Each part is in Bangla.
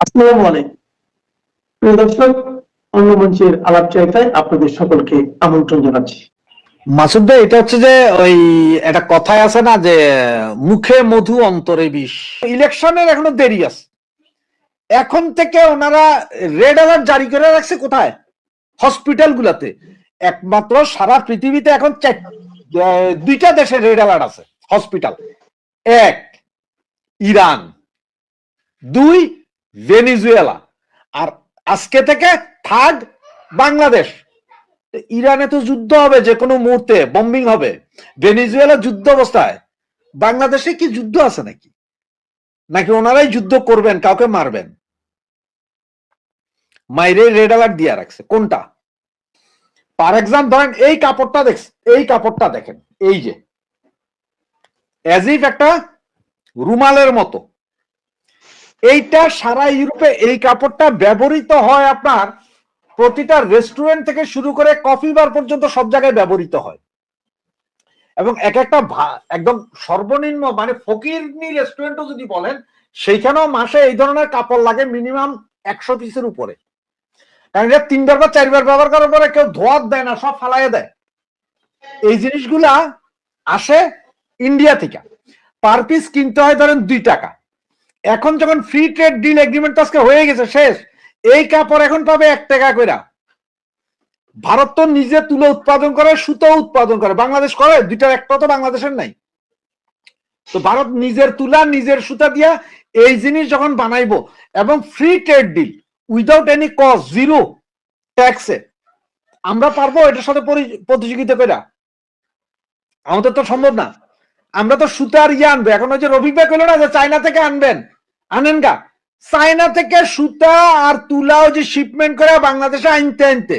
আসসালামু আলাইকুম প্রিয় দর্শক, অন্য মঞ্চের আলাপচারিতায় আপনাদের সকলকে আমন্ত্রণ জানাচ্ছি। মাসুদ ভাই, এটা হচ্ছে যে ওই একটা কথায় আছে না যে মুখে মধু অন্তরে বিষ। ইলেকশনের এখনো দেরি আছে। এখন থেকে ওনারা রেড অ্যালার্ট জারি করে রাখছে কোথায়? হসপিটাল গুলাতে। একমাত্র সারা পৃথিবীতে এখন দুইটা দেশে রেড অ্যালার্ট আছে হসপিটাল। এক ইরান, দুই ভেনিজুয়েলা, আর আজকে থেকে থার্ড বাংলাদেশ। ইরানে তো যুদ্ধ হবে, যে কোনো মুহূর্তে বম্বিং হবে। ভেনিজুয়েলা যুদ্ধ অবস্থায়, বাংলাদেশে কি যুদ্ধ আছে নাকি? নাকি ওনারাই যুদ্ধ করবেন, কাউকে মারবেন? মাইরে রেড অ্যালার্ট দিয়ে রাখছে কোনটা? ফর এক্সাম্পল ধরেন এই কাপড়টা এই কাপড়টা দেখেন, এই যে এজ ইফ একটা রুমালের মতো। এইটা সারা ইউরোপে এই কাপড়টা ব্যবহৃত হয় আপনার প্রতিটা রেস্টুরেন্ট থেকে শুরু করে কফি বার পর্যন্ত সব জায়গায় ব্যবহৃত হয়। এবং এক একটা একদম সর্বনিম্ন মানে ফকিরনি রেস্টুরেন্টও যদি বলেন, সেইখানেও মাসে এই ধরনের কাপড় লাগে মিনিমাম 100 পিসের উপরে। কারণ এটা 3বার বা 4বার ব্যবহার করার পরে কেউ ধোয়াত দেয় না, সব ফালাইয়ে দেয়। এই জিনিসগুলা আসে ইন্ডিয়া থেকে। পার পিস কিনতে হয় ধরেন 2 টাকা। এখন যখন ফ্রি ট্রেড ডিল এগ্রিমেন্ট আজকে হয়ে গেছে শেষ, এই কাপড় এখন পাবে 1 টাকা করে। ভারত তো নিজে তুলো উৎপাদন করে, সুতো উৎপাদন করে, বাংলাদেশ করে? দুইটার একটা তো বাংলাদেশের নাই। তো ভারত নিজের তুলা নিজের সুতা দিয়া এই জিনিস যখন বানাইবো এবং free trade deal without any cost, zero ট্যাক্সে, আমরা পারবো এটার সাথে প্রতিযোগিতা করে? আমাদের তো সম্ভব না। আমরা তো সুতার আনবো। এখন ওই যে রফিক ভাই কইলো না যে চায়না থেকে আনবেন, আনেন গা। চায়না থেকে সুতা আর তুলা ওই যে শিপমেন্ট করে বাংলাদেশে আনতে আনতে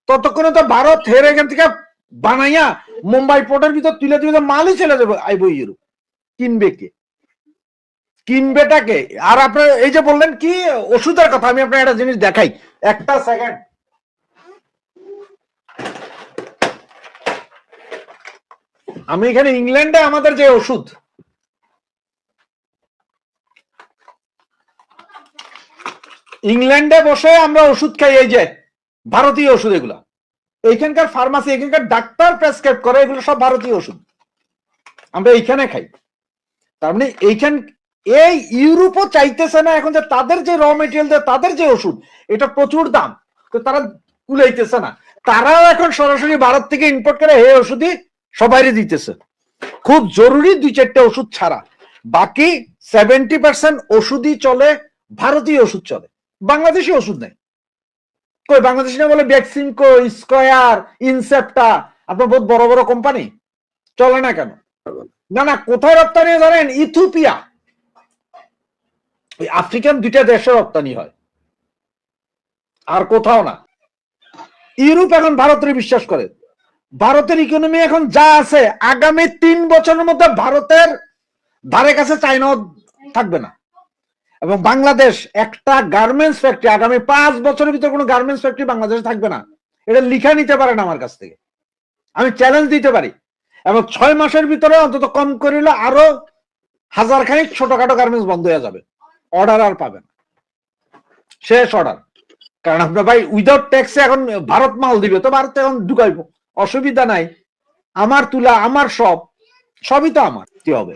ততক্ষণে তো ভারত হেরে এখান থেকে বানাইয়া মুম্বাই পোর্টের ভিতর তুলে তুলে মালই চলে যাবে, আইবো ইউরোপ। কিনবে কে? কিনবেটাকে? আর আপনার এই যে বললেন কি ওষুধের কথা, আমি আপনার একটা জিনিস দেখাই, একটা সেকেন্ড। আমি এখানে ইংল্যান্ডে আমাদের যে ওষুধ, ইংল্যান্ডে বসে আমরা ওষুধ খাই, এই যে ভারতীয় ওষুধ, এগুলা এইখানকার ফার্মাসি, এখানকার ডাক্তার প্রেসক্রাইব করে, এগুলো সব ভারতীয় ওষুধ আমরা এইখানে খাই। তার মানে এইখান এই ইউরোপও চাইতেছে না এখন যে তাদের যে র মেটেরিয়াল দেয়, তাদের যে ওষুধ, এটা প্রচুর দাম, তো তারা কুলাইতেছে না। তারাও এখন সরাসরি ভারত থেকে ইম্পোর্ট করে এই ওষুধই সবাই দিতেছে, খুব জরুরি 2-4টা ওষুধ ছাড়া। বাকি 70% ওষুধই চলে, ভারতীয় ওষুধ চলে, বাংলাদেশি ওষুধ নেই। কই বাংলাদেশি না বলে ভ্যাকসিনকো, স্কয়ার, ইনসেপ্টা, আপনার বহুত বড় বড় কোম্পানি, চলে না কেন? না না, কোথায় রপ্তানি জানেন? ইথিওপিয়া, ওই আফ্রিকান 2টা দেশে রপ্তানি হয়, আর কোথাও না। ইউরোপ এখন ভারতের বিশ্বাস করে। ভারতের ইকোনমি এখন যা আছে, আগামী 3 বছরের মধ্যে ভারতের ধারে কাছে চাইনাও থাকবে না। এবং বাংলাদেশ একটা গার্মেন্টস ফ্যাক্টরি, আগামী 5 বছরের ভিতরে কোনো গার্মেন্টস ফ্যাক্টরি বাংলাদেশে থাকবে না। এটা লিখা নিতে পারেন আমার কাছ থেকে, আমি চ্যালেঞ্জ দিতে পারি। এবং 6 মাসের ভিতরে অন্তত কম করিলে আরো 1000 খানিক ছোটখাটো গার্মেন্টস বন্ধ হয়ে যাবে, অর্ডার আর পাবেন, শেষ অর্ডার। কারণ আপনার ভাই উইদাউট ট্যাক্সে এখন ভারত মাল দিবে, তো ভারত এখন ঢুকাইবো, অসুবিধা নাই। আমার তুলা, আমার সবই তো আমার। কি হবে?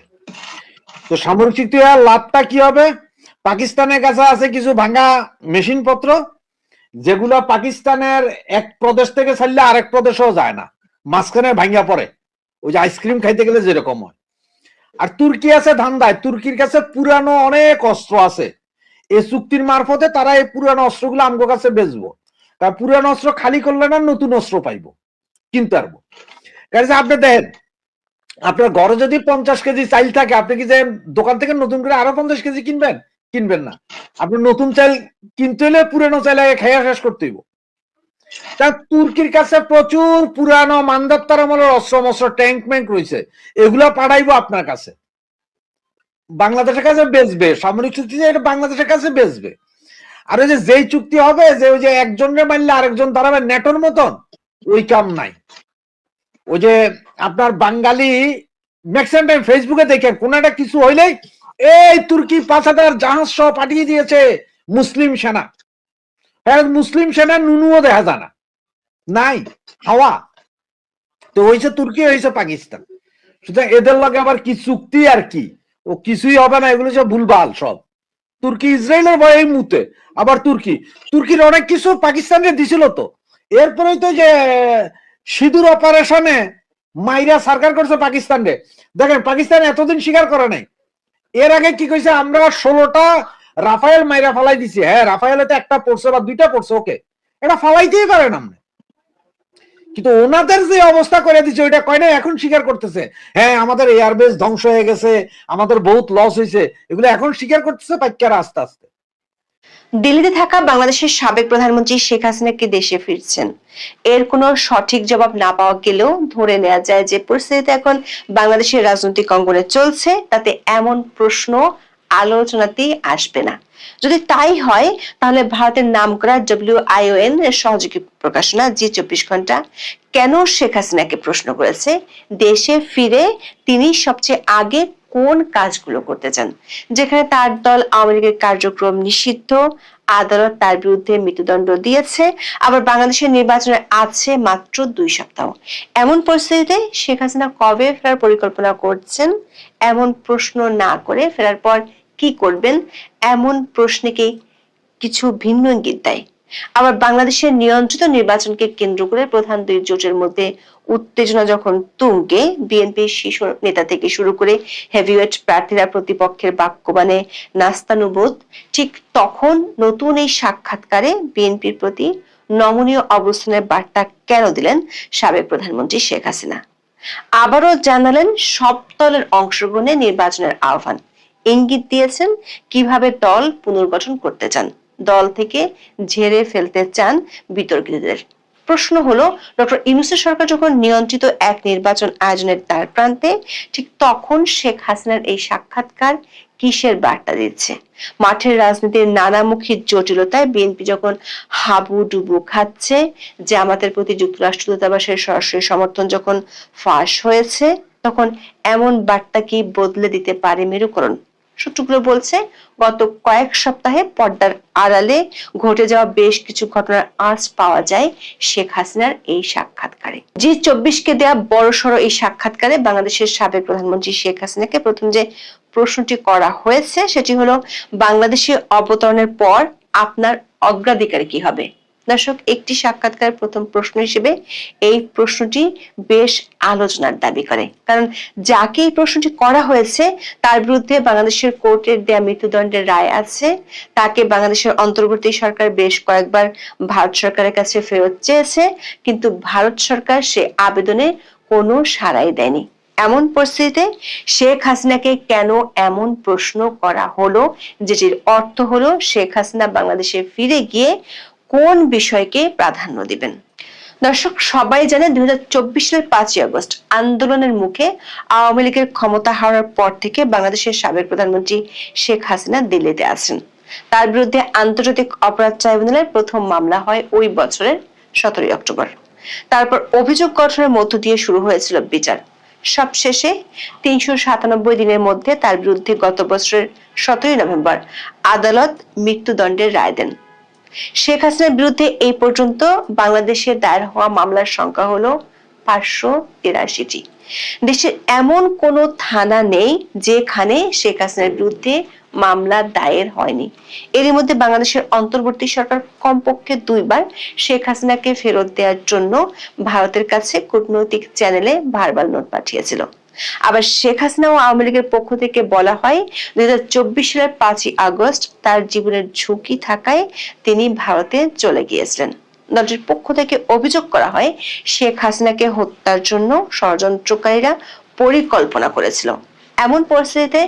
তো সামরিক চুক্তি লাভটা কি হবে? পাকিস্তানের কাছে আছে কিছু ভাঙা মেশিন পত্র, যেগুলো পাকিস্তানের এক প্রদেশ থেকে ছাড়লে আরেক প্রদেশেও যায় না, মাঝখানে ভাঙ্গা পড়ে, ওই যে আইসক্রিম খাইতে গেলে যেরকম হয়। আর তুর্কি আছে ধান্দায়, তুর্কির কাছে পুরানো অনেক অস্ত্র আছে। এই চুক্তির মারফতে তারা এই পুরানো অস্ত্রগুলো আমগো কাছে বেচবো। তার পুরানো অস্ত্র খালি করলে না নতুন অস্ত্র পাইবো, কিনতে পারবো। কারণ আপনি দেখেন, আপনার ঘরে যদি 50 কেজি চাইল থাকে, আপনি কি যে দোকান থেকে নতুন করে আরো 50 কেজি কিনবেন? কিনবেন না। আপনি নতুন চাইল কিনতে হলে পুরানো চাইল আগে খাইয়া শেষ করতে হইব। তা তুর্কির কাছে প্রচুর পুরানো মানদাত্তার আমলের অস্ত্র ট্যাঙ্ক ম্যাঙ্ক রয়েছে, এগুলা পাঠাইবো আপনার কাছে, বাংলাদেশের কাছে বেচবে। সামরিক চুক্তি যে এটা বাংলাদেশের কাছে বেচবে। আর ওই যে যেই চুক্তি হবে যে ওই যে একজনের মারলে আরেকজন দাঁড়াবে নেটোর মতন, ওই কাম নাই। ওই যে আপনার বাঙালি ম্যাক্সিমাম টাইম ফেসবুকে দেখেন, কোন একটা কিছু হইলেই এই তুর্কি 5000 জাহাজ সহ পাঠিয়ে দিয়েছে, মুসলিম সেনা, হ্যাঁ মুসলিম সেনা নুনুও দেখা যায় না, নাই, হাওয়া। তো হয়েছে তুর্কি, হয়েছে পাকিস্তান। সুতরাং এদের লগে আবার কি চুক্তি আর কি, ও কিছুই হবে না, এগুলো সব ভুলভাল সব। তুর্কি ইসরায়েলের ভয়ে মুতে, আবার তুর্কির অনেক কিছু পাকিস্তানে দিছিল তো, এরপরেই তো যে সিঁদুর অপারেশনে মাইরা সরকার করছে পাকিস্তানে। দেখেন পাকিস্তান এতদিন স্বীকার করে নাই, এর আগে কি কইছে, আমরা 16টা রাফায়েল মাইরা ফালাই দিছি। হ্যাঁ রাফায়েলে তো একটা পড়ছে বা দুইটা পড়ছে, ওকে, এটা ফালাইতেই পারেন আমরা। কিন্তু ওনাদের যে অবস্থা করে দিচ্ছে ওইটা কয় না, এখন স্বীকার করতেছে, হ্যাঁ আমাদের এয়ারবেস ধ্বংস হয়ে গেছে, আমাদের বহুত লস হয়েছে, এগুলো এখন স্বীকার করতেছে পাইকারা আস্তে আস্তে। দিল্লিতে থাকা বাংলাদেশের সাবেক প্রধানমন্ত্রী শেখ হাসিনা কি দেশে ফিরছেন? এর কোনো সঠিক জবাব না পাওয়া গেলেও ধরে নেওয়া যায় যে পরিস্থিতিতে এখন বাংলাদেশের রাজনৈতিক অঙ্গনে চলছে, তাতে এমন প্রশ্ন আলোচনাতেই আসবে না। যদি তাই হয় তাহলে ভারতের নামকরা WION এর সহযোগী প্রকাশনা জি24 ঘন্টা কেন শেখ হাসিনাকে প্রশ্ন করেছে দেশে ফিরে তিনি সবচেয়ে আগে কোন কাজগুলো করতে চান, যেখানে তার দল আওয়ামী লীগের কার্যক্রম নিষিদ্ধ, আদালত তার বিরুদ্ধে মৃত্যুদণ্ড দিয়েছে, আবার বাংলাদেশের নির্বাচনে আছে মাত্র 2 সপ্তাহ। এমন পরিস্থিতিতে শেখ হাসিনা কবে ফেরার পরিকল্পনা করছেন? এমন প্রশ্ন না করে ফেরার পর কি করবেন, এমন প্রশ্নকে কিছু ভিন্ন ইঙ্গিত দেয়। আবার বাংলাদেশের নিয়ন্ত্রিত নির্বাচনকে কেন্দ্র করে প্রধান দুই জোটের মধ্যে উত্তেজনা যখন তুঙ্গে, বিএনপির শীর্ষ নেতা থেকে শুরু করে হেভিওয়েট প্রার্থীরা প্রতিপক্ষের বাক্যবাণে নাস্তানুবোধ, ঠিক তখন নতুন এই সাক্ষাৎকারে বিএনপির প্রতি নমনীয় অবস্থানের বার্তা কেন দিলেন সাবেক প্রধানমন্ত্রী শেখ হাসিনা? আবারও জানালেন সব দলের অংশগ্রহণে নির্বাচনের আহ্বান, ইঙ্গিত দিয়েছেন কিভাবে দল পুনর্গঠন করতে চান, দল থেকে ঝেড়ে ফেলতে চান বিতর্কিতদের। প্রশ্ন হলো, ডক্টর ইউনূসের সরকার যখন নিয়ন্ত্রিত এক নির্বাচন আয়োজনের দ্বার প্রান্তে, ঠিক তখন শেখ হাসিনার এই সাক্ষাৎকার কিসের বার্তা দিচ্ছে? মাঠের রাজনীতির নানামুখী জটিলতায় বিএনপি যখন হাবুডুবু খাচ্ছে, জামাতের প্রতি যুক্তরাষ্ট্র দূতাবাসের সরাসরি সমর্থন যখন ফাঁস হয়েছে, তখন এমন বার্তা কি বদলে দিতে পারে মেরুকরণ? সূত্রগুলো বলছে গত কয়েক সপ্তাহে পর্দার আড়ালে ঘটে যাওয়া বেশ কিছু ঘটনার আঁচ পাওয়া যায় শেখ হাসিনার এই সাক্ষাৎকারে। জি24কে দেয়া বড়সড় এই সাক্ষাৎকারে বাংলাদেশের সাবেক প্রধানমন্ত্রী শেখ হাসিনাকে প্রথম যে প্রশ্নটি করা হয়েছে সেটি হলো, বাংলাদেশে অবতরণের পর আপনার অগ্রাধিকার কি হবে? দর্শক, একটি সাক্ষাৎকারের প্রথম প্রশ্ন হিসেবে এই প্রশ্নটি বেশ আলোচনার দাবি করে, কারণ যাকে এই প্রশ্নটি করা হয়েছে তার বিরুদ্ধে বাংলাদেশের কোর্টের দেয়া মৃত্যুদণ্ডের রায় আছে, তাকে বাংলাদেশের অন্তর্বর্তী সরকার বেশ কয়েকবার ভারত সরকারের কাছে ফেরত চেয়েছে, কিন্তু ভারত সরকার সে আবেদনে কোনো সাড়াই দেয়নি। এমন পরিস্থিতিতে শেখ হাসিনাকে কেন এমন প্রশ্ন করা হলো, যেটির অর্থ হলো শেখ হাসিনা বাংলাদেশে ফিরে গিয়ে কোন বিষয়কে প্রাধান্য দিবেন? দর্শক, সবাই জানে 2024 সালের 5ই আগস্ট আন্দোলনের মুখে আওয়ামী লীগের ক্ষমতা হারানোর পর থেকে বাংলাদেশের সাবেক প্রধানমন্ত্রী শেখ হাসিনা দিল্লিতে আছেন। তার বিরুদ্ধে আন্তর্জাতিক অপরাধ ট্রাইব্যুনালের প্রথম মামলা হয় ওই বছরের 17 অক্টোবর। তারপর অভিযোগ গঠনের মধ্য দিয়ে শুরু হয়েছিল বিচার। সবশেষে 397 দিনের মধ্যে তার বিরুদ্ধে গত বছরের 17 নভেম্বর আদালত মৃত্যুদণ্ডের রায় দেন। শেখ হাসিনার বিরুদ্ধে এই পর্যন্ত বাংলাদেশে দায়ের হওয়া মামলার সংখ্যা হলো 583টি। দেশের এমন কোনো থানা নেই যেখানে শেখ হাসিনার বিরুদ্ধে মামলা দায়ের হয়নি। এর মধ্যে বাংলাদেশের অন্তর্বর্তী সরকার কমপক্ষে 2 বার শেখ হাসিনাকে ফেরত দেওয়ার জন্য ভারতের কাছে কূটনৈতিক চ্যানেলে ভার্বাল নোট পাঠিয়েছিল। আবার শেখ হাসিনা ও আওয়ামী লীগের পক্ষ থেকে বলা হয় 2024 সালের 5ই আগস্ট তার জীবনের ঝুঁকি থাকায় তিনি ভারতে চলে গিয়েছিলেন। দলটির পক্ষ থেকে অভিযোগ করা হয় শেখ হাসিনাকে হত্যার জন্য ষড়যন্ত্রকারীরা পরিকল্পনা করেছিল। এমন পরিস্থিতিতে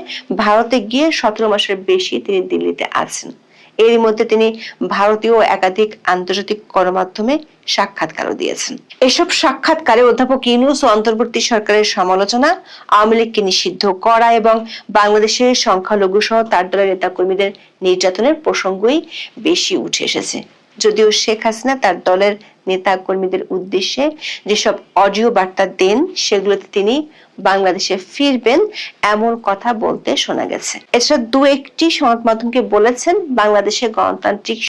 ভারতে গিয়ে 17 মাসের বেশি তিনি দিল্লিতে আছেন। এর মধ্যে তিনি ভারতীয় একাধিক আন্তর্জাতিক গণমাধ্যমে সাক্ষাৎকারও দিয়েছেন। এসব সাক্ষাৎকারে অধ্যাপক ইউনূস ও অন্তর্বর্তী সরকারের সমালোচনা, আওয়ামী লীগকে নিষিদ্ধ করা এবং বাংলাদেশের সংখ্যালঘু সহ তার দলের নেতাকর্মীদের নির্যাতনের প্রসঙ্গই বেশি উঠে এসেছে। যদিও শেখ হাসিনা তার দলের নেতা কর্মীদের উদ্দেশ্যে যেসব অডিও বার্তা দেন সেগুলোতে তিনি বাংলাদেশে ফিরবেন এমন কথা বলতে শোনা গেছে। এছাড়া দু একটি সংবাদ মাধ্যমকে বলেছেন বাংলাদেশে গণতান্ত্রিক